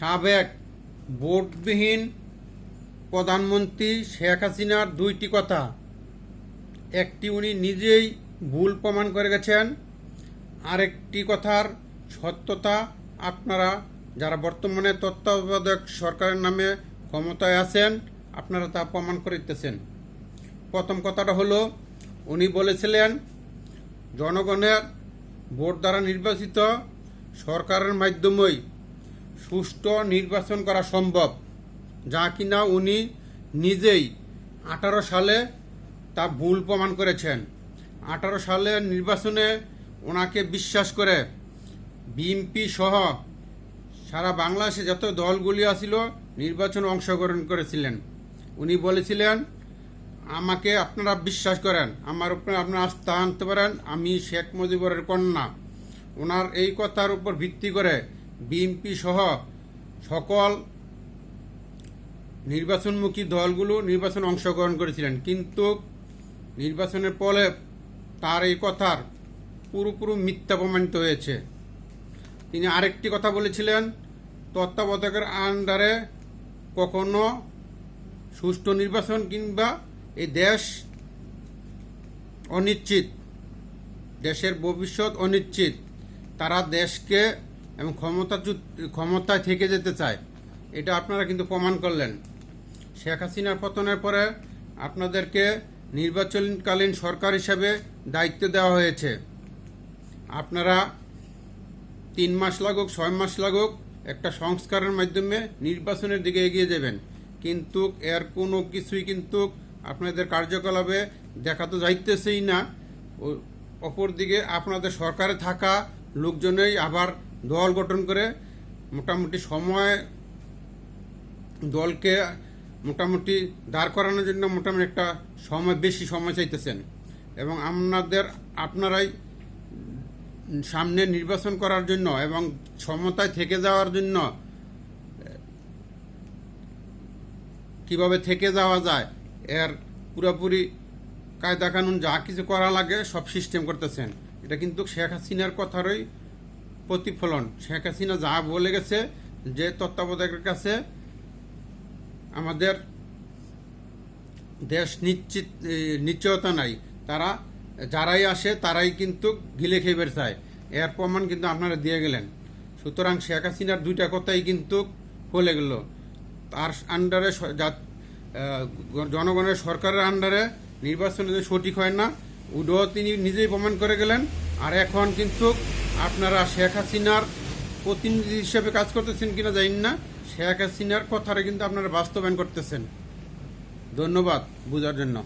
সাবেক ভোটবিহীন প্রধানমন্ত্রী শেখ হাসিনার দুইটি কথা, একটি উনি নিজেই ভুল প্রমাণ করে গেছেন, আরেকটি কথার সত্যতা আপনারা যারা বর্তমানে তত্ত্বাবধায়ক সরকারের নামে ক্ষমতায় আছেন আপনারা তা প্রমাণ করিতেছেন। প্রথম কথাটা হলো, উনি বলেছিলেন জনগণের ভোট দ্বারা নির্বাচিত সরকারের মাধ্যমেই সুষ্ঠু নির্বাচন করা সম্ভব, যা কিনা উনি নিজেই 18 সালে তা ভুল প্রমাণ করেছেন। 18 সালের নির্বাচনে ওনাকে বিশ্বাস করে বিএনপি সহ সারা বাংলাদেশে যত দলগুলি আছিল নির্বাচনে অংশগ্রহণ করেছিলেন। উনি বলেছিলেন আমাকে আপনারা বিশ্বাস করেন, আমার উপরে আপনারা আস্থা আনতে পারেন, আমি শেখ মুজিবুরের কন্যা। ওনার এই কথার উপর ভিত্তি করে বিএনপি সহ সকল নির্বাচনমুখী দলগুলো নির্বাচনে অংশগ্রহণ করেছিলেন, কিন্তু নির্বাচনের ফলে তার এই কথার পুরোপুরি মিথ্যা প্রমাণিত হয়েছে। তিনি আরেকটি কথা বলেছিলেন, তত্ত্বাবধায়কের আন্ডারে কখনো সুষ্ঠু নির্বাচন কিংবা এই দেশ অনিশ্চিত, দেশের ভবিষ্যৎ অনিশ্চিত, তারা দেশকে এবং ক্ষমতায় থেকে যেতে চায়। এটা আপনারা কিন্তু প্রমাণ করলেন। শেখ হাসিনার পতনের পরে আপনাদেরকে নির্বাচনকালীন সরকার হিসাবে দায়িত্ব দেওয়া হয়েছে। আপনারা 3 মাস লাগুক 6 মাস লাগুক একটা সংস্কারের মাধ্যমে নির্বাচনের দিকে এগিয়ে যাবেন, কিন্তু এর কোনো কিছুই কিন্তু আপনাদের কার্যকলাপে দেখা তো যাইতেছেই না। অপরদিকে আপনাদের সরকারে থাকা লোকজনেই আবার দল গঠন করে মোটামুটি সময় দলকে মোটামুটি দাঁড় করানোর জন্য মোটামুটি একটা বেশি সময় চাইতেছেন, এবং আপনারাই সামনে নির্বাচন করার জন্য এবং ক্ষমতায় থেকে যাওয়ার জন্য কিভাবে থেকে যাওয়া যায় এর পুরোপুরি কায়দা কানুন যা কিছু করা লাগে সব সিস্টেম করতেছেন। এটা কিন্তু শেখ হাসিনার কথারই প্রতিফলন। শেখ হাসিনা যা বলে গেছে যে তত্ত্বাবধায়কের কাছে আমাদের দেশ নিশ্চয়তা নাই, তারা যারাই আসে তারাই কিন্তু গিলে খেয়ে বের চায়, এর প্রমাণ কিন্তু আপনারা দিয়ে গেলেন। সুতরাং শেখ হাসিনার দুইটা কথাই কিন্তু ফলে গেল। তার আন্ডারে জনগণের সরকারের আন্ডারে নির্বাচন সঠিক হয় না, ওটাও তিনি নিজেই প্রমাণ করে গেলেন। আর এখন কিন্তু আপনারা শেখ হাসিনার প্রতিনিধি হিসেবে কাজ করতেছেন কিনা জানি না, শেখ হাসিনার কথাটা কিন্তু আপনারা বাস্তবায়ন করতেছেন। ধন্যবাদ বুঝার জন্য।